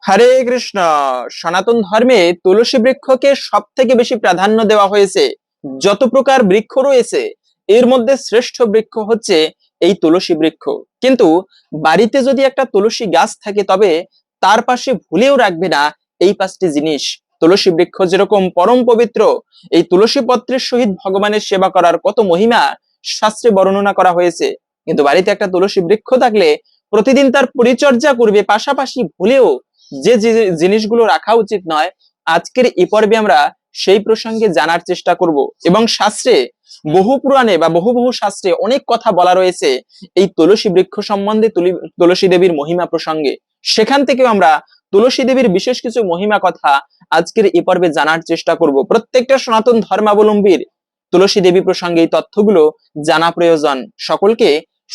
হরে কৃষ্ণ। সনাতন ধর্মে তুলসী বৃক্ষকে সব থেকে বেশি প্রাধান্য দেওয়া হয়েছে। যত প্রকার বৃক্ষ রয়েছে এর মধ্যে শ্রেষ্ঠ বৃক্ষ হচ্ছে এই তুলসী বৃক্ষ। কিন্তু বাড়িতে যদি একটা তুলসী গাছ থাকে তবে তার পাশে ভুলেও রাখবে না এই পাঁচটি জিনিস। তুলসী বৃক্ষ যেরকম পরম পবিত্র, এই তুলসী পত্রের সহিত ভগবানের সেবা করার কত মহিমা শাস্ত্রে বর্ণনা করা হয়েছে। কিন্তু বাড়িতে একটা তুলসী বৃক্ষ থাকলে প্রতিদিন তার পরিচর্যা করবে, পাশাপাশি ভুলেও যে যে জিনিসগুলো রাখা উচিত নয়, আজকের এই পর্বে আমরা সেই প্রসঙ্গে জানার চেষ্টা করব। এবং শাস্ত্রে বহু পুরাণে বা বহু বহু শাস্ত্রে অনেক কথা বলা রয়েছে এই তুলসী বৃক্ষ সম্বন্ধে, তুলসী দেবীর মহিমা প্রসঙ্গে। সেখান থেকেও আমরা তুলসী দেবীর বিশেষ কিছু মহিমা কথা আজকের এই পর্বে জানার চেষ্টা করব। প্রত্যেকটা সনাতন ধর্মাবলম্বীর তুলসী দেবী প্রসঙ্গে এই তথ্যগুলো জানা প্রয়োজন। সকলকে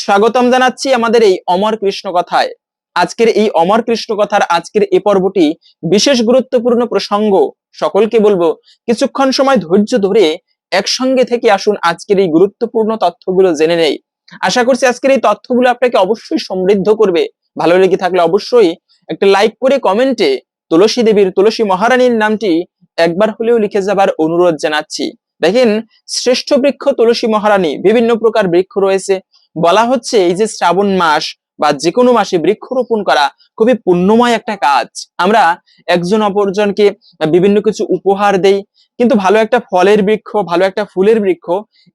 স্বাগতম জানাচ্ছি আমাদের এই অমর কৃষ্ণ কথায়। আজকের এই অমর কৃষ্ণ কথার আজকের এই পর্বটি বিশেষ গুরুত্বপূর্ণ প্রসঙ্গ। সকলকে বলবো কিছুক্ষণ সময় ধৈর্য ধরে একসঙ্গে থেকে আসুন আজকের এই গুরুত্বপূর্ণ তথ্যগুলো জেনে নেই। আশা করছি আজকের এই তথ্যগুলো আপনাকে অবশ্যই সমৃদ্ধ করবে। ভালো লেগে থাকলে অবশ্যই একটা লাইক করে কমেন্টে তুলসী দেবীর, তুলসী মহারানীর নামটি একবার হলেও লিখে যাবার অনুরোধ জানাচ্ছি। দেখেন, শ্রেষ্ঠ বৃক্ষ তুলসী মহারানী। বিভিন্ন প্রকার বৃক্ষ রয়েছে। বলা হচ্ছে এই যে শ্রাবণ মাস বা যে কোনো মাসে বৃক্ষরোপণ করা খুবই পুণ্যময় একটা কাজ। আমরা একজন অপরজনকে বিভিন্ন কিছু উপহার দেই, কিন্তু ভালো একটা ফলের বৃক্ষ, ভালো একটা ফুলের বৃক্ষ,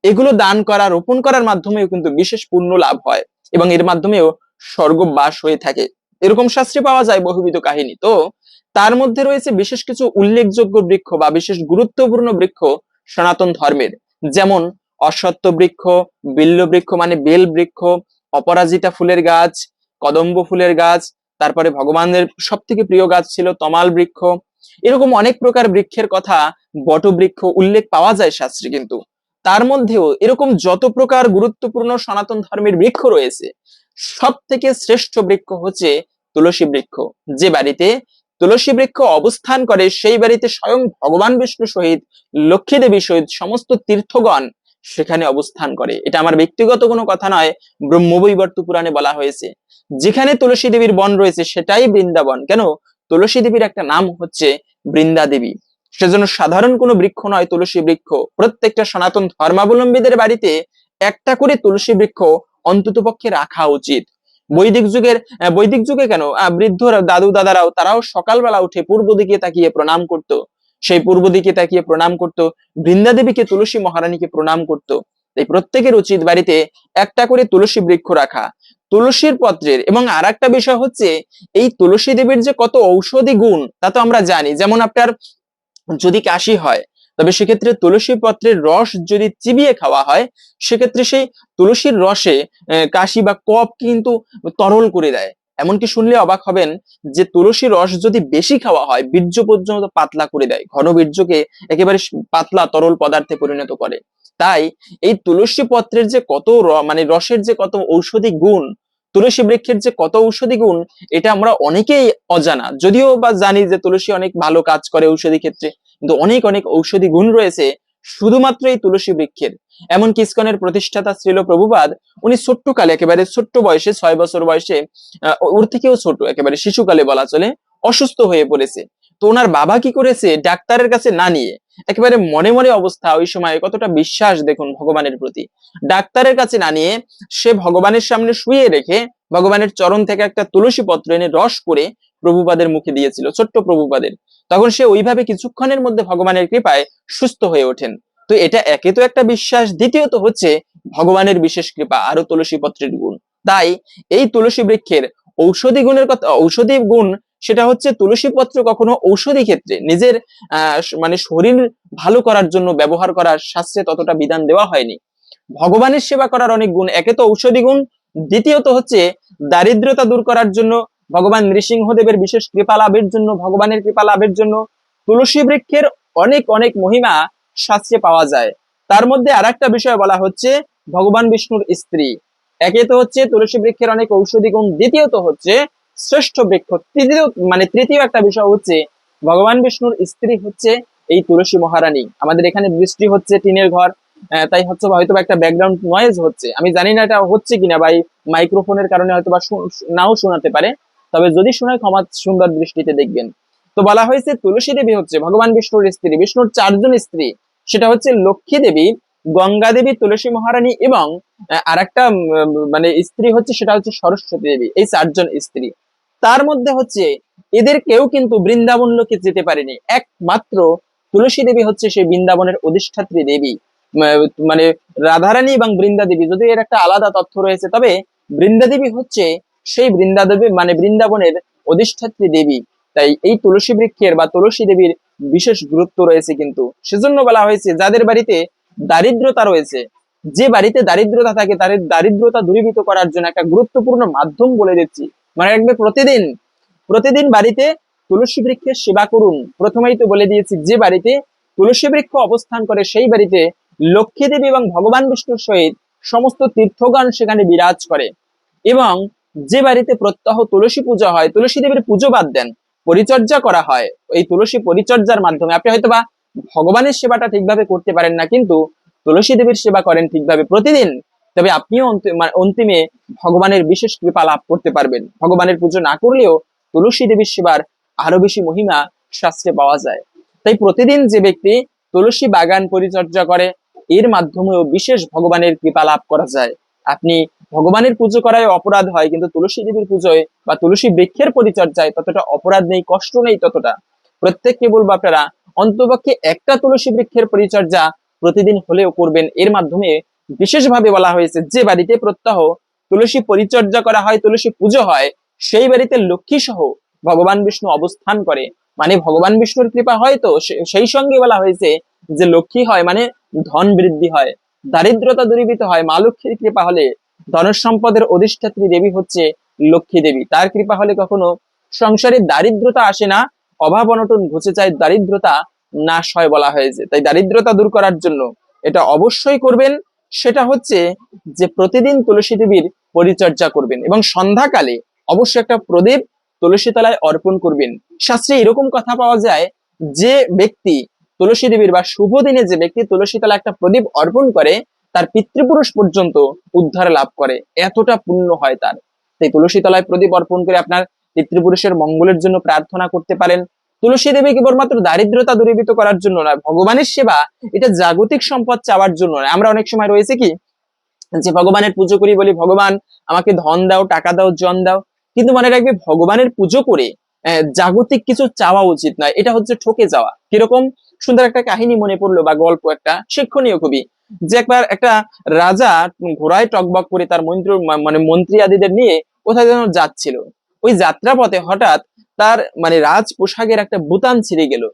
এগুলো দান করা, রোপণ করার মাধ্যমেও কিন্তু বিশেষ পুণ্য লাভ হয় এবং এর মাধ্যমেও স্বর্গবাস হয়ে থাকে। এরকম শাস্ত্রে পাওয়া যায় বহুবিধ কাহিনী। তো তার মধ্যে রয়েছে বিশেষ কিছু উল্লেখযোগ্য বৃক্ষ বা বিশেষ গুরুত্বপূর্ণ বৃক্ষ সনাতন ধর্মের। যেমন অশ্বত্থ বৃক্ষ, বিল্ল বৃক্ষ মানে বেল বৃক্ষ, অপরাজিতা ফুলের গাছ, কদম্ব ফুলের গাছ, তারপরে ভগবানের সব থেকে প্রিয় গাছ ছিল তমাল বৃক্ষ। এরকম অনেক প্রকার বৃক্ষের কথা, বট বৃক্ষ উল্লেখ পাওয়া যায় শাস্ত্রে। কিন্তু তার মধ্যেও এরকম যত প্রকার গুরুত্বপূর্ণ সনাতন ধর্মের বৃক্ষ রয়েছে, সব থেকে শ্রেষ্ঠ বৃক্ষ হচ্ছে তুলসী বৃক্ষ। যে বাড়িতে তুলসী বৃক্ষ অবস্থান করে সেই বাড়িতে স্বয়ং ভগবান বিষ্ণু সহিত, লক্ষ্মী দেবী সহিত সমস্ত তীর্থগণ সেখানে অবস্থান করে। এটা আমার ব্যক্তিগত কোনো কথা নয়, ব্রহ্মবৈবর্ত পুরাণে বলা হয়েছে। যেখানে তুলসী দেবীর বন রয়েছে সেটাই বৃন্দাবন। কেন? তুলসী দেবীর একটা নাম হচ্ছে বৃন্দা দেবী। সেজন্য সাধারণ কোনো বৃক্ষ নয় তুলসী বৃক্ষ। প্রত্যেকটা সনাতন ধর্মাবলম্বীদের বাড়িতে একটা করে তুলসী বৃক্ষ অন্তত পক্ষে রাখা উচিত। বৈদিক যুগে কেন, বৃদ্ধরা, দাদু দাদারাও, তারাও সকালবেলা উঠে পূর্ব দিকে তাকিয়ে প্রণাম করত। সেই পূর্ব দিকে তাকিয়ে প্রণাম করত, বৃন্দা দেবীকে, তুলসী মহারানীকে প্রণাম করত। এই প্রত্যেকের উচিত বাড়িতে একটা করে তুলসী বৃক্ষ রাখা। তুলসীর পত্রের এবং আর একটা বিষয় হচ্ছে, এই তুলসী দেবীর যে কত ঔষধি গুণ তা তো আমরা জানি। যেমন আপনার যদি কাশি হয় তবে সেক্ষেত্রে তুলসী পত্রের রস যদি চিবিয়ে খাওয়া হয়, সেক্ষেত্রে সেই তুলসীর রসে কাশি বা কফ কিন্তু তরল করে দেয়। এমনকি শুনলে অবাক হবেন যে তুলসী রস যদি বেশি খাওয়া হয় বীর্য পর্যন্ত পাতলা করে দেয়, ঘন বীর্যকে একেবারে পাতলা তরল পদার্থে পরিণত করে। তাই এই তুলসী পত্রের যে কত মানে রসের যে কত ঔষধি গুণ, তুলসী বৃক্ষের যে কত ঔষধি গুণ, এটা আমরা অনেকেই অজানা। যদিও বা জানি যে তুলসী অনেক ভালো কাজ করে ঔষধি ক্ষেত্রে, কিন্তু অনেক অনেক ঔষধি গুণ রয়েছে শুধুমাত্র এই তুলসী বৃক্ষের। এমনকি ইসকনের প্রতিষ্ঠাতা শ্রীল প্রভুপাদ, উনি ছোট্টকালে, একেবারে ছোট্ট বয়সে, 6 বছর বয়সে, ওর থেকেও ছোট, একেবারে শিশুকালে বলা চলে, অসুস্থ হয়ে পড়েছে। তো ওনার বাবা কি করেছে, ডাক্তারের কাছে না নিয়ে একেবারে মনে মনে অবস্থা, ওই সময় কতটা বিশ্বাস দেখুন ভগবানের প্রতি, ডাক্তারের কাছে না নিয়ে সে ভগবানের সামনে শুয়ে রেখে ভগবানের চরণ থেকে একটা তুলসী পত্র এনে রস করে প্রভুপাদের মুখে দিয়েছিল, ছোট্ট প্রভুপাদের। তখন সে ওইভাবে কিছুক্ষণের মধ্যে ভগবানের কৃপায় সুস্থ হয়ে ওঠেন। তো এটা একে তো একটা বিশ্বাস, দ্বিতীয়ত হচ্ছে ভগবানের বিশেষ কৃপা, আরো তুলসী পত্রের গুণ। তাই এই তুলসী বৃক্ষের ঔষধি গুণের কথা, ঔষধি গুণ, সেটা হচ্ছে তুলসী পত্র কখনো ঔষধি ক্ষেত্রে নিজের মানে শরীর ভালো করার জন্য ব্যবহার করার শাস্ত্রে ততটা বিধান দেওয়া হয়নি। ভগবানের সেবা করার অনেক গুণ, একে তো ঔষধি গুণ, দ্বিতীয়ত হচ্ছে দারিদ্রতা দূর করার জন্য, ভগবান নৃসিংহদেবের বিশেষ কৃপা লাভের জন্য, ভগবানের কৃপা লাভের জন্য তুলসী বৃক্ষের অনেক অনেক মহিমা শাস্ত্রে পাওয়া যায়। তার মধ্যে আর একটা বিষয় বলা হচ্ছে ভগবান বিষ্ণুর স্ত্রী। একে তো হচ্ছে তুলসী বৃক্ষের অনেক ঔষধি গুণ, দ্বিতীয়ত হচ্ছে শ্রেষ্ঠ বৃক্ষ, তৃতীয় একটা বিষয় হচ্ছে ভগবান বিষ্ণুর স্ত্রী হচ্ছে এই তুলসী মহারানী। আমাদের এখানে বৃষ্টি হচ্ছে, টিনের ঘর, তাই হচ্ছে হয়তো একটা ব্যাকগ্রাউন্ড নয়েজ হচ্ছে। আমি জানি না এটা হচ্ছে কিনা, বা মাইক্রোফোনের কারণে হয়তো বা নাও শোনাতে পারে। তবে যদি শোনায় ক্ষমা সুন্দর দৃষ্টিতে দেখবেন। তো বলা হয়েছে তুলসী দেবী হচ্ছে ভগবান বিষ্ণুর স্ত্রী, বিষ্ণুর 4 জন স্ত্রী, সেটা হচ্ছে লক্ষ্মী দেবী, গঙ্গা দেবী, তুলসী মহারানী এবং আরেকটা মানে স্ত্রী হচ্ছে সেটা হচ্ছে সরস্বতী দেবী। এই 4 জন স্ত্রী, তার মধ্যে হচ্ছে এদের কেউ কিন্তু বৃন্দাবন লোকে যেতে পারেনি, একমাত্র তুলসী দেবী হচ্ছে সেই বৃন্দাবনের অধিষ্ঠাত্রী দেবী। মানে রাধারানী এবং বৃন্দা দেবী, যদি এর একটা আলাদা তথ্য রয়েছে, তবে বৃন্দা দেবী হচ্ছে সেই বৃন্দা দেবী মানে বৃন্দাবনের অধিষ্ঠাত্রী দেবী। তাই এই তুলসী বৃক্ষের বা তুলসী দেবীর বিশেষ গুরুত্ব রয়েছে। কিন্তু সেজন্য বলা হয়েছে যাদের বাড়িতে দারিদ্রতা রয়েছে, যে বাড়িতে দারিদ্রতা থাকে তাদের দারিদ্রতা দূরীভূত করার জন্য একটা গুরুত্বপূর্ণ মাধ্যম বলে দিচ্ছি। মানে একবার প্রতিদিন প্রতিদিন বাড়িতে তুলসী বৃক্ষের সেবা করুন। প্রথমেই তো বলে দিয়েছি, যে বাড়িতে তুলসী বৃক্ষ অবস্থান করে সেই বাড়িতে লক্ষ্মী দেবী এবং ভগবান বিষ্ণুর সহিত সমস্ত তীর্থগণ সেখানে বিরাজ করে। এবং যে বাড়িতে প্রত্যহ তুলসী পূজা হয়, তুলসী দেবীর পুজো বাদ দেন, পরিচর্যা করা হয়, এই তুলসী পরিচর্যার মাধ্যমে আপনি হয়তোবা ভগবানের সেবাটা ঠিকভাবে করতে পারেন না, কিন্তু তুলসী দেবীর সেবা করেন ঠিকভাবে প্রতিদিন, তবে আপনিও অন্তিমে ভগবানের বিশেষ কৃপা লাভ করতে পারবেন। ভগবানের পুজো না করলেও তুলসী দেবীর সেবার আরো বেশি মহিমা শাস্ত্রে পাওয়া যায়। তাই প্রতিদিন যে ব্যক্তি তুলসী বাগান পরিচর্যা করে, এর মাধ্যমেও বিশেষ ভগবানের কৃপা লাভ করা যায়। আপনি ভগবানের পুজো করায় অপরাধ হয়, কিন্তু তুলসী দেবীর পুজোয় বা তুলসী বৃক্ষের পরিচর্যায় ততটা অপরাধ নেই, কষ্ট নেই ততটা। প্রত্যেককে বলবো আপনারা অন্তপক্ষে একটা তুলসী বৃক্ষের পরিচর্যা প্রতিদিন হলেও করবেন। এর মাধ্যমে বিশেষভাবে বলা হয়েছে যে বাড়িতে প্রত্যহ তুলসী পরিচর্যা করা হয়, তুলসী পুজো হয়, সেই বাড়িতে লক্ষ্মী সহ ভগবান বিষ্ণু অবস্থান করে, মানে ভগবান বিষ্ণুর কৃপা হয়। তো সেই সঙ্গে বলা হয়েছে যে লক্ষ্মী হয় মানে ধন বৃদ্ধি হয়, দারিদ্রতা দূরীভূত হয়। মা লক্ষ্মীর কৃপা হলে, ধন সম্পদের অধিষ্ঠাত্রী দেবী হচ্ছে লক্ষ্মী দেবী, তার কৃপা হলে কখনো সংসারে দারিদ্রতা আসে না, অভাব অনটন ঘুচে যায়, দারিদ্রতা নাশ হয় বলা হয়েছে। তাই দারিদ্রতা দূর করার জন্য এটা অবশ্যই করবেন, সেটা হচ্ছে যে প্রতিদিন তুলসী দেবীর পরিচর্যা করবেন এবং সন্ধ্যাকালে অবশ্যই একটা প্রদীপ তুলসী তলায় অর্পণ করবেন। শাস্ত্রে এরকম কথা পাওয়া যায়, যে ব্যক্তি তুলসী দেবীর বা শুভ দিনে যে ব্যক্তি তুলসী তলায় একটা প্রদীপ অর্পণ করে, তার পিতৃপুরুষ পর্যন্ত উদ্ধার লাভ করে, এতটা পুণ্য হয় তার। তাই তুলসী তলায় প্রদীপ অর্পণ করে আপনার পিতৃপুরুষের মঙ্গলের জন্য প্রার্থনা করতে পারেন। তুলসী দেবী কেবলমাত্র দারিদ্রতা দূরীভূত করার জন্য নয়, ভগবানের সেবা এটা জাগতিক সম্পদ চাওয়ার জন্য নয়। আমরা অনেক সময় রয়েছে কি যে ভগবানের পুজো করি, বলি ভগবান আমাকে ধন দাও, টাকা দাও, জন দাও, কিন্তু মনে রাখবে ভগবানের পুজো করে জাগতিক কিছু চাওয়া উচিত নয়, এটা হচ্ছে ঠকে যাওয়া। কিরকম সুন্দর একটা কাহিনী মনে পড়লো বা গল্প, একটা শিক্ষণীয় খুবই, যে একবার একটা রাজা ঘোড়ায় টকবক করে তার মন্ত্রী আদিদের নিয়ে কোথায় যেন যাচ্ছিল। ওই যাত্রা পথে হঠাৎ তার মানে রাজ পোশাকের একটা বোতাম ছিঁড়ে গেল।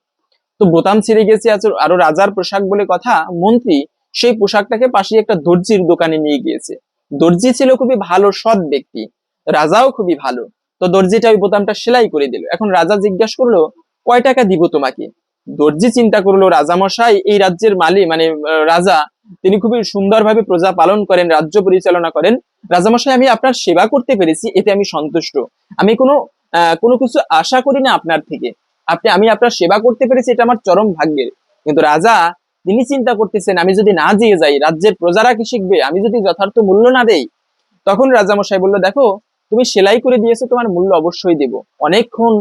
তো বোতাম ছিঁড়ে গেছে, আরো রাজার পোশাক বলে কথা, মন্ত্রী সেই পোশাকটাকে পাশে একটা দর্জির দোকানে নিয়ে গিয়েছে। দর্জি ছিল খুবই ভালো সৎ ব্যক্তি, রাজাও খুবই ভালো। তো দর্জিটা ওই বোতামটা সেলাই করে দিল। এখন রাজা জিজ্ঞাসা করলো, কয় টাকা দিব তোমাকে? দর্জি চিন্তা করলো, রাজামশাই এই রাজ্যের মালিক মানে রাজা, তিনি খুবই সুন্দরভাবে প্রজা পালন করেন, রাজ্য পরিচালনা করেন। রাজামশাই, আমি আপনার সেবা করতে পেরেছি, এতে আমি সন্তুষ্ট। আমি কোনো কিছু আশা করি না আপনার থেকে। আমি আপনার সেবা করতে পেরেছি, এটা আমার চরম ভাগ্যের। কিন্তু রাজা তিনি চিন্তা করতেছেন, আমি যদি না দিয়ে যাই রাজ্যের প্রজারা কি শিখবে, আমি যদি যথার্থ মূল্য না দেই। তখন রাজামশাই বললো, দেখো তুমি সেলাই করে দিয়েছো, তোমার মূল্য অবশ্যই দেব। অনেকক্ষণ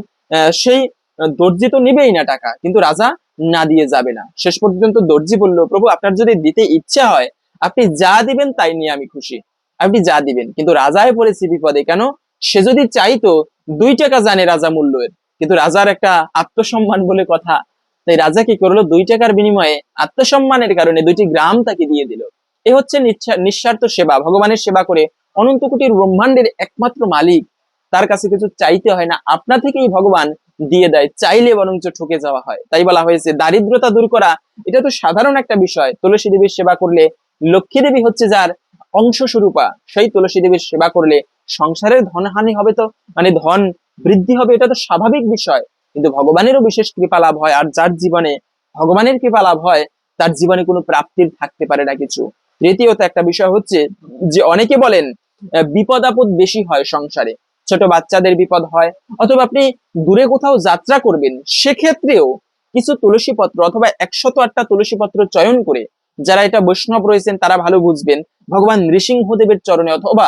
সেই দর্জি তো নিবেই না টাকা, কিন্তু রাজা না দিয়ে যাবে না। শেষ পর্যন্ত দর্জি বলল, প্রভু আপনার যদি দিতে ইচ্ছা হয় আপনি যা দিবেন তাই নিয়ে আমি খুশি, আপনি যা দিবেন। কিন্তু রাজায় পড়েছে বিপদে, কেন? সে যদি চাইতো 2 টাকা জানে রাজা মূল্যের, কিন্তু রাজার একটা আত্মসম্মান বলে কথা। তাই রাজা কি করলো, 2 টাকার বিনিময়ে আত্মসম্মানের কারণে 2টি গ্রাম তাকে দিয়ে দিল। এ হচ্ছে নিঃস্বার্থ সেবা। ভগবানের সেবা করে অনন্ত কোটির ব্রহ্মাণ্ডের একমাত্র মালিক, তার কাছে কিছু চাইতে হয় না, আপনা থেকেই ভগবান দিয়ে দেয়, চাইলে বরঞ্চ ঠকে যাওয়া হয়। তাই বলা হয়েছে দারিদ্রতা দূর করা এটা তো সাধারণ একটা বিষয়। তুলসী দেবীর সেবা করলে, লক্ষ্মী দেবী হচ্ছে যার অংশ স্বরূপা, সেই তুলসী দেবীর সেবা করলে সংসারের ধনহানি হবে, তো মানে ধন বৃদ্ধি হবে, এটা তো স্বাভাবিক বিষয়। কিন্তু ভগবানেরও বিশেষ কৃপা লাভ হয়, আর যার জীবনে ভগবানের কৃপা লাভ হয় তার জীবনে কোনো প্রাপ্তির থাকতে পারে না কিছু। তৃতীয়ত একটা বিষয় হচ্ছে যে অনেকে বলেন বিপদ আপদ বেশি হয় সংসারে, ছোট বাচ্চাদের বিপদ হয়, অথবা আপনি দূরে কোথাও যাত্রা করবেন, সেক্ষেত্রেও কিছু তুলসী পত্র অথবা 108টা তুলসী পত্র চয়ন করে, যারা এটা বৈষ্ণব রয়েছেন তারা ভালো বুঝবেন, ভগবান নৃসিংহদেবের চরণে অথবা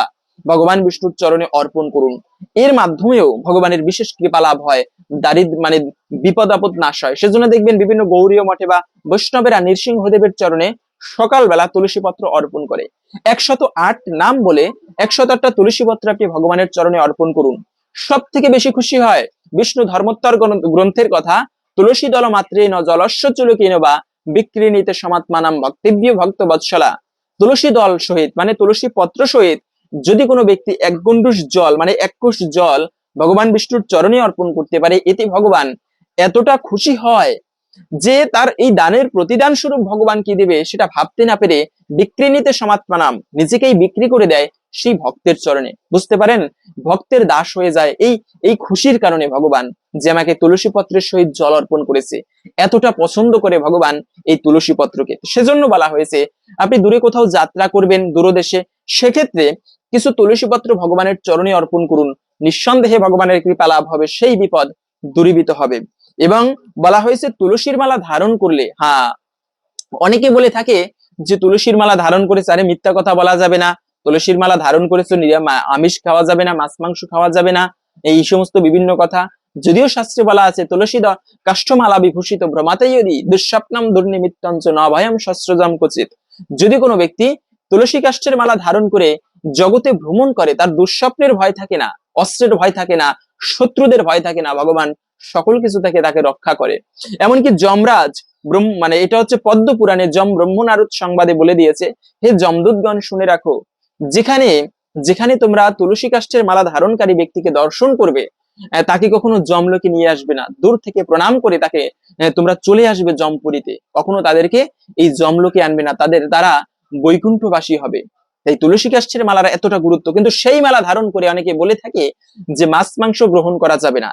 ভগবান বিষ্ণুর চরণে অর্পণ করুন। এর মাধ্যমেও ভগবানের বিশেষ কৃপা লাভ হয়, দারিদ্র মানে বিপদ আপদ নাশ হয়। সেজন্য দেখবেন বিভিন্ন গৌরীয় মঠে বা বৈষ্ণবেরা নৃসিংহদেবের চরণে সকালবেলা তুলসী পত্র অর্পণ করে। 108 নাম বলে 108টা তুলসী পত্র আপনি ভগবানের চরণে অর্পণ করুন, সব থেকে বেশি খুশি হয়। বিষ্ণু ধর্মোত্তর গ্রন্থের কথা, তুলসী দল মাত্রে ন জলস্য চুলকিন বা বিক্রিণীতে সমাত্মানাম ভক্তিভ্য ভক্ত বৎসলা। তুলসী দল সহিত মানে তুলসী পত্র সহিত যদি কোনো ব্যক্তি এক গণ্ডূষ জল মানে 1 কোষ জল ভগবান বিষ্ণুর চরণে অর্পণ করতে পারে, এতে ভগবান এতটা খুশি হয় যে তার এই দানের প্রতিদান স্বরূপ ভগবান কি দেবে সেটা ভাবতে না পেরে বিক্রিণীতে সমাত্মানাম, নিজেকেই বিক্রি করে দেয় সেই ভক্তের চরণে। বুঝতে পারেন, ভক্তের দাস হয়ে যায় এই এই খুশির কারণে ভগবান, যে আমাকে তুলসী পত্রের সহিত জল অর্পণ করেছে। এতটা পছন্দ করে ভগবান এই তুলসী পত্রকে। সেজন্য বলা হয়েছে আপনি দূরে কোথাও যাত্রা করবেন, দূরদেশে, সেক্ষেত্রে কিছু তুলসী পত্র ভগবানের চরণে অর্পণ করুন, নিঃসন্দেহে ভগবানের কৃপা লাভ হবে, সেই বিপদ দূরীভূত হবে। এবং বলা হয়েছে তুলসীর মালা ধারণ করলে, হ্যাঁ অনেকে বলে থাকে যে তুলসীর মালা ধারণ করেছে, আরে মিথ্যা কথা বলা যাবে না, তুলসীর মালা ধারণ করেছে আমিষ খাওয়া যাবে না, মাছ মাংস খাওয়া যাবে না, এই সমস্ত বিভিন্ন কথা। যদিও শাস্ত্রে বলা আছে তুলসী কাষ্ঠমালা বিভূষিত ভ্রমাতেয়দি দুঃস্বপ্নম দুর্নিমিত্তঞ্চ ন ভয়ম শস্ত্রজম কচিত। যদি কোনো ব্যক্তি তুলসী কাষ্ঠের মালা ধারণ করে জগতে ভ্রমণ করে, তার দুঃস্বপ্নের ভয় থাকে না, অস্ত্রের ভয় থাকে না, শত্রুদের ভয় থাকে না, ভগবান সকল কিছু থেকে তাকে রক্ষা করে। এমনকি যমরাজ মানে এটা হচ্ছে পদ্ম পুরাণে যম ব্রহ্ম নারদ সংবাদে বলে দিয়েছে, হে যমদূতগণ শুনে রাখো, যেখানে যেখানে তোমরা তুলসী কাষ্ঠের মালা ধারণকারী ব্যক্তিকে দর্শন করবে, তাকে কখনো যমলোকে নিয়ে আসবে না, দূর থেকে প্রণাম করে তাকে তোমরা চলে আসবে যমপুরীতে, কখনো তাদেরকে এই যমলোকে আনবে না, তারা বৈকুণ্ঠবাসী হবে। তাই তুলসী কাষ্ঠের মালার এতটা গুরুত্ব। কিন্তু সেই মালা ধারণ করে অনেকে বলে থাকে যে মাছ মাংস গ্রহণ করা যাবে না,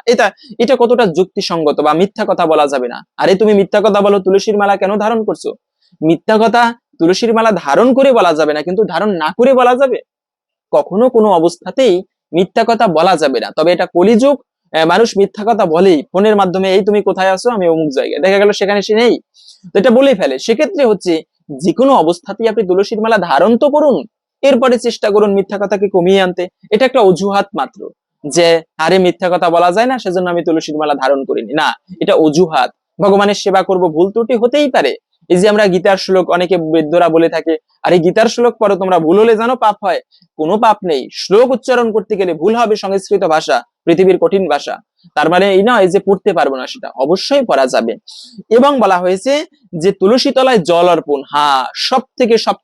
এটা কতটা যুক্তিসঙ্গত বা মিথ্যা কথা বলা যাবে না। আরে তুমি মিথ্যা কথা বলো, তুলসীর মালা কেন ধারণ করছো? মিথ্যা কথা তুলসীর মালা ধারণ করে বলা যাবে না, কিন্তু ধারণ না করে বলা যাবে? কখনো কোনো অবস্থাতেই মিথ্যা কথা বলা যাবে না। তবে এটা কলিযুগ, মানুষ মিথ্যা কথা বলেই ফোনের মাধ্যমে, এই তুমি কোথায় আছো, আমি অমুক জায়গায়, দেখা গেল সেখানে সে নেই, তো এটা বলে ফেলে। সেক্ষেত্রে হচ্ছে যে কোনো অবস্থাতেই আপনি তুলসীর মালা ধারণ তো করুন, এরপরে চেষ্টা করুন মিথ্যা কথাকে কমিয়ে আনতে। এটা একটা অজুহাত মাত্র, যে আরে মিথ্যা কথা বলা যায় না সেজন্য আমি তুলসীর মালা ধারণ করিনি, না, এটা অজুহাত। ভগবানের সেবা করব, ভুল ত্রুটি হতেই পারে। এই যে আমরা গীতার শ্লোক, অনেকে বৃদ্ধরা বলে থাকে আরে গীতার শ্লোক পড়ো তোমরা, ভুল হলে জানো পাপ হয়। কোনো পাপ নেই, শ্লোক উচ্চারণ করতে গেলে ভুল হবে, সংস্কৃত ভাষা পৃথিবীর কঠিন ভাষা, তার মানে এই নয় যে পড়তে পারবো না, সেটা অবশ্যই পড়া যাবে। এবং বলা হয়েছে যে তুলসী তলায় জল অর্পণ, হ্যাঁ সব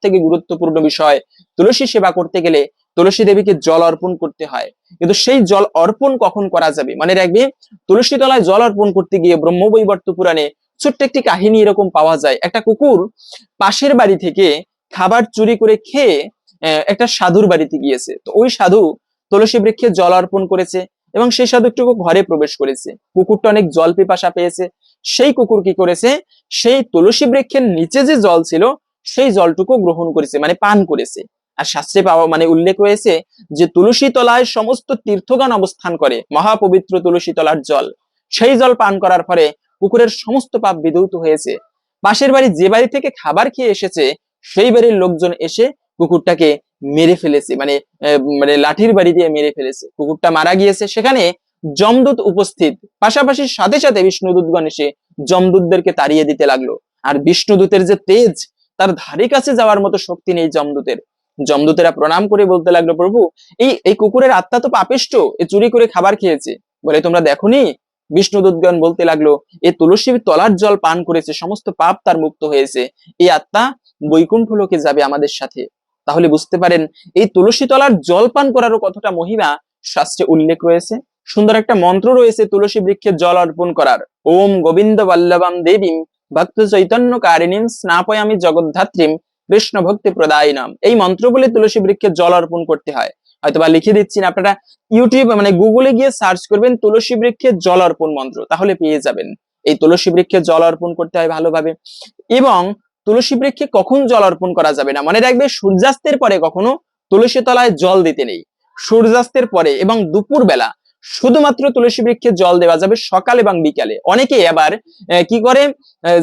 থেকে গুরুত্বপূর্ণ বিষয়। তুলসী সেবা করতে গেলে তুলসী দেবীকে জল অর্পণ করতে হয়, কিন্তু সেই জল অর্পণ কখন করা যাবে মনে রাখবে। তুলসী তলায় জল অর্পণ করতে গিয়ে ব্রহ্মবৈবর্ত পুরাণে ছোট্ট একটি কাহিনী এরকম পাওয়া যায়। একটা কুকুর পাশের বাড়ি থেকে খাবার চুরি করে খেয়ে একটা সাধুর বাড়িতে গিয়েছে। তো ওই সাধু তুলসী বৃক্ষে জল অর্পণ করেছে এবং সেই সাধু একটু ঘরে প্রবেশ করেছে। কুকুরটা অনেক জল পিপাসা পেয়েছে। সেই কুকুর কি করেছে, সেই তুলসী বৃক্ষের নিচে যে জল ছিল সেই জলটুকু গ্রহণ করেছে, মানে পান করেছে। আর শাস্ত্রে পাওয়া মানে উল্লেখ রয়েছে যে তুলসী তলায় সমস্ত তীর্থগণ অবস্থান করে, মহাপবিত্র তুলসী তলার জল, সেই জল পান করার পরে কুকুরের সমস্ত পাপ বিধৌত হয়েছে। পাশের বাড়ি যে বাড়ি থেকে খাবার খেয়ে এসেছে সেই বাড়ির লোকজন এসে কুকুরটাকে মেরে ফেলেছে, মানে মানে লাঠির বাড়ি দিয়ে মেরে ফেলেছে, কুকুরটা মারা গিয়েছে। সেখানে যমদূত উপস্থিত, পাশাপাশি সাথে সাথে বিষ্ণুদূতগণ এসে যমদূতদেরকে তাড়িয়ে দিতে লাগলো। আর বিষ্ণুদূতের যে তেজ, তার ধারে কাছে যাওয়ার মতো শক্তি নেই যমদূতের। যমদূতেরা প্রণাম করে বলতে লাগলো, প্রভু এই কুকুরের আত্মা তো পাপিষ্ঠ, এ চুরি করে খাবার খেয়েছে, বলে তোমরা দেখোনি? বিষ্ণুদূতগণ বলতে লাগলো, এ তুলসীর তলার জল পান করেছে, সমস্ত পাপ তার মুক্ত হয়েছে, এই আত্মা বৈকুণ্ঠ লোকে যাবে আমাদের সাথে। তাহলে বুঝতে পারেন এই তুলসী তলার জল পান করারও কতটা মহিমা শাস্ত্রে উল্লেখ রয়েছে। সুন্দর একটা মন্ত্র রয়েছে তুলসী বৃক্ষে জল অর্পণ করার, ওম গোবিন্দ বল্লভম দেবীম ভক্ত চৈতন্য কারিণীম স্নাপয়ামি জগদ্ধাত্রীম কৃষ্ণ ভক্তি প্রদায়িনাম। এই মন্ত্র বলে তুলসী বৃক্ষে জল অর্পণ করতে হয়। হয়তোবা লিখে দিচ্ছি না, আপনারা ইউটিউব মানে গুগলে গিয়ে সার্চ করবেন তুলসী বৃক্ষে জল অর্পণ মন্ত্র, তাহলে পেয়ে যাবেন। এই তুলসী বৃক্ষে জল অর্পণ করতে হয় ভালোভাবে। এবং তুলসী বৃক্ষে কখন জল অর্পণ করা যাবে না মনে রাখবে, সূর্যাস্তের পরে কখনো তুলসী তলায় জল দিতে নেই। সূর্যাস্তের পরে এবং দুপুর বেলা শুধুমাত্র তুলসী বৃক্ষে জল দেওয়া যাবে, সকাল এবং বিকালে। অনেকে আবার কি করে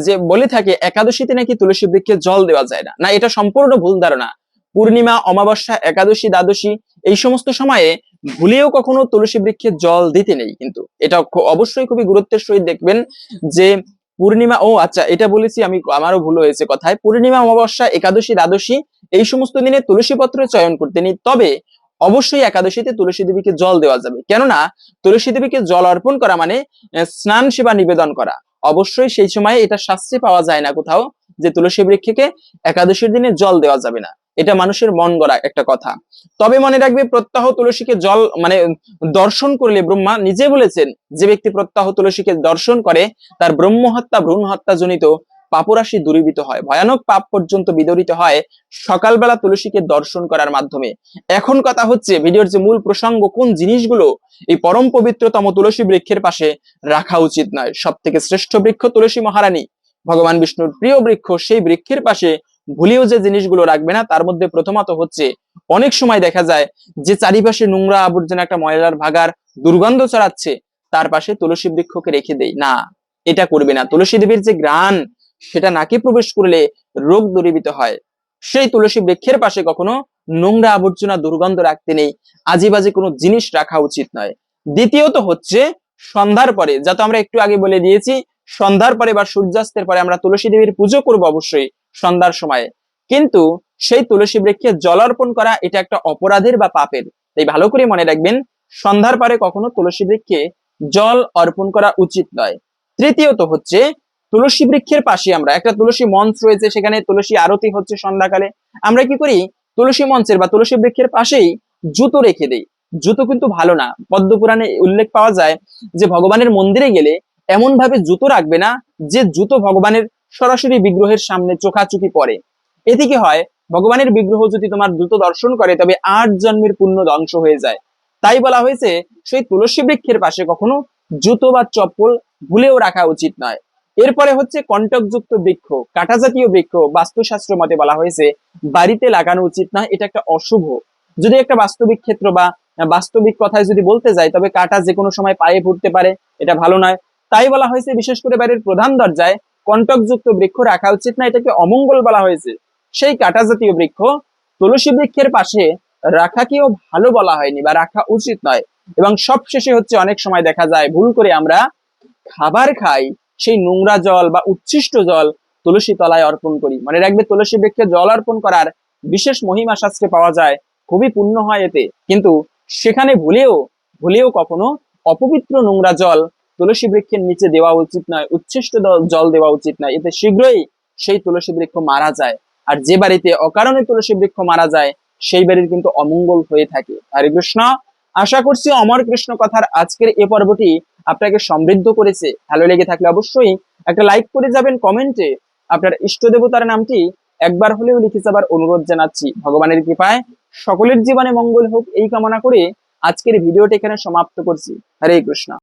যে বলে থাকে একাদশীতে নাকি তুলসী বৃক্ষে জল দেওয়া যায় না, না এটা সম্পূর্ণ ভুল ধারণা। পূর্ণিমা, অমাবস্যা, একাদশী, দ্বাদশী এই সমস্ত সময়ে ভুলেও কখনো তুলসী বৃক্ষে জল দিতে নেই। কিন্তু এটা অবশ্যই খুবই গুরুত্বের সহিত দেখবেন যে পূর্ণিমা, ও আচ্ছা এটা বলেছি আমি, আমারও ভুল হয়েছে কথায়, পূর্ণিমা, অমাবস্যা, একাদশী, দ্বাদশী এই সমস্ত দিনে তুলসী পত্র চয়ন করতে নেই। তবে অবশ্যই একাদশীতে তুলসী দেবীকে জল দেওয়া যাবে, কেননা তুলসী দেবীকে জল অর্পণ করা মানে স্নান সেবা নিবেদন করা। অবশ্যই সেই সময়ে এটা শাস্ত্রে পাওয়া যায় না কোথাও যে তুলসী বৃক্ষকে একাদশীর দিনে জল দেওয়া যাবে না, এটা মানুষের মন গড়া একটা কথা। তবে মনে রাখবে, প্রত্যহ তুলসীকে জল মানে দর্শন করলে, ব্রহ্মা নিজে বলেছেন যে ব্যক্তি প্রত্যহ তুলসীকে দর্শন করে তার ব্রহ্ম হত্যা, ভ্রূণ হত্যা জনিত পাপরাশি দূরীভূত হয়, ভয়ানক পাপ পর্যন্ত বিদরিত হয় সকালবেলা তুলসীকে দর্শন করার মাধ্যমে। এখন কথা হচ্ছে, ভিডিওর যে মূল প্রসঙ্গ, কোন জিনিসগুলো এই পরম পবিত্রতম তুলসী বৃক্ষের পাশে রাখা উচিত নয়। সব থেকে শ্রেষ্ঠ বৃক্ষ তুলসী মহারানী, ভগবান বিষ্ণুর প্রিয় বৃক্ষ, সেই বৃক্ষের পাশে ভুলেও যে জিনিসগুলো রাখবে না, তার মধ্যে প্রথমত হচ্ছে, অনেক সময় দেখা যায় যে চারিপাশে নোংরা আবর্জনা, একটা ময়লার ভাগার দুর্গন্ধ ছড়াচ্ছে, তার পাশে তুলসী বৃক্ষকে রেখে দেই না, এটা করবে না। তুলসী দেবীর যে ঘ্রাণ, সেটা নাকে প্রবেশ করলে রোগ দূরীভূত হয়। সেই তুলসী বৃক্ষের পাশে কখনো নোংরা আবর্জনা, দুর্গন্ধ রাখতে নেই, আজে বাজে কোনো জিনিস রাখা উচিত নয়। দ্বিতীয়ত হচ্ছে, সন্ধ্যার পরে, যা তো আমরা একটু আগে বলে দিয়েছি, সন্ধ্যার পরে বা সূর্যাস্তের পরে আমরা তুলসী দেবীর পুজো করব অবশ্যই সন্ধ্যার সময়ে, কিন্তু সেই তুলসী বৃক্ষে জল অর্পণ করা এটা একটা অপরাধের বা পাপের। তাই ভালো করে মনে রাখবেন, সন্ধ্যার পরে কখনো তুলসী বৃক্ষে জল অর্পণ করা উচিত নয়। তৃতীয়ত হচ্ছে, তুলসী বৃক্ষের পাশে আমরা একটা তুলসী মঞ্চ রয়েছে, সেখানে তুলসী আরতি হচ্ছে সন্ধ্যাকালে, আমরা কি করি, তুলসী মঞ্চের বা তুলসী বৃক্ষের পাশেই জুতো রেখে দেই। জুতো কিন্তু ভালো না। পদ্মপুরাণে উল্লেখ পাওয়া যায় যে ভগবানের মন্দিরে গেলে এমন ভাবে জুতো রাখবে না যে জুতো ভগবানের সরাসরি বিগ্রহের সামনে চোখাচুকি পড়ে। এতে কি হয়, ভগবানের বিগ্রহ যদি তোমার জুতো দর্শন করে, তবে 8 জন্মের পুণ্য ধ্বংস হয়ে যায়। তাই বলা হয়েছে, সেই তুলসী বৃক্ষের পাশে কখনো জুতো বা চপ্পল ভুলেও রাখা উচিত নয়। এরপরে হচ্ছে কণ্টকযুক্ত বৃক্ষ, কাঁটা জাতীয় বৃক্ষ, বাস্তুশাস্ত্র মতে বলা হয়েছে বাড়িতে লাগানো উচিত নয়, এটা একটা অশুভ। যদি একটা বাস্তবিক ক্ষেত্র বা বাস্তবিক কথায় যদি বলতে যাই, তবে কাঁটা যে কোনো সময় পায়ে পড়তে পারে, এটা ভালো নয়। তাই বলা হয়েছে, বিশেষ করে বাড়ির প্রধান দরজায় কণ্টকযুক্ত বৃক্ষ রাখা উচিত না, এটাকে অমঙ্গল বলা হয়েছে। সেই কাঁটা জাতীয় বৃক্ষ তুলসী বৃক্ষের পাশে রাখাকেও ভালো বলা হয়নি বা রাখা উচিত নয়। এবং সবশেষে হচ্ছে, অনেক সময় দেখা যায় ভুল করে আমরা খাবার খাই, সেই নোংরা জল বা উচ্ছিষ্ট জল তুলসী তলায় অর্পণ করি। মনে রাখবে, তুলসী বৃক্ষে জল অর্পণ করার বিশেষ মহিমা শাস্ত্রে পাওয়া যায়, খুবই পুণ্য হয় এতে। কিন্তু সেখানে ভুলেও ভুলেও কখনো অপবিত্র নোংরা জল তুলসী বৃক্ষের নিচে দেওয়া উচিত নয়, উচ্ছিষ্ট জল দেওয়া উচিত নয়, এতে শীঘ্রই সেই তুলসী বৃক্ষ মারা যায়। আর যে বাড়িতে অকারণে তুলসী বৃক্ষ মারা যায়, সেই বাড়ির কিন্তু অমঙ্গল হয়ে থাকে। হরে কৃষ্ণ। আশা করছি অমর কৃষ্ণ কথার আজকের এ পর্বটি আপনাকে সমৃদ্ধ করেছে। ভালো লেগে থাকলে অবশ্যই একটা লাইক করে যাবেন, কমেন্টে আপনার ইষ্ট দেবতার নামটি একবার হলেও লিখে যাবার অনুরোধ জানাচ্ছি। ভগবানের কৃপায় সকলের জীবনে মঙ্গল হোক, এই কামনা করে আজকের ভিডিওটি এখানে সমাপ্ত করছি। হরে কৃষ্ণ।